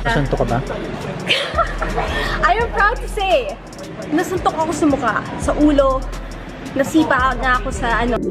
Nasuntok ka ba? I am proud to say, nasuntok ako sa mukha, sa ulo, nasipa na ako sa ano.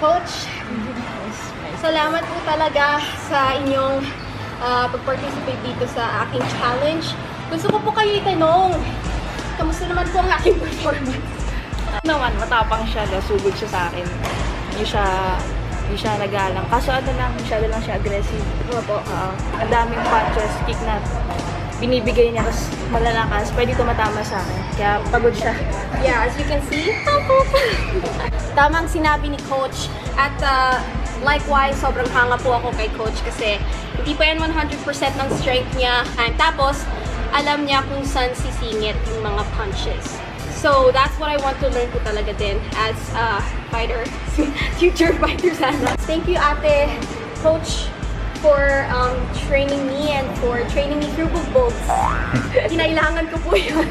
Coach, salamat po talaga sa inyong pag-participate dito sa aking challenge. Gusto ko po kayo itanong, kamusta naman po ang aking performance? Naman, matapang siya, sugod siya sa akin. Hindi siya nagalang. Kaso ano lang, masyado lang siya aggressive. Opo. Ang daming punches, kick na binibigay niya, tapos malalakas, pwede tumatama sa akin. Kaya pagod siya. Yeah, as you can see, tamang sinabi ni Coach. At likewise, sobrang hanga po ako kay Coach kasi hindi pa yan 100% ng strength niya. And tapos, alam niya kung saan sisingit yung mga punches. So, that's what I want to learn po talaga din as a fighter, future fighter sana. Thank you, Ate, Coach, for training me and for training me through both. Kinailangan ko po yun.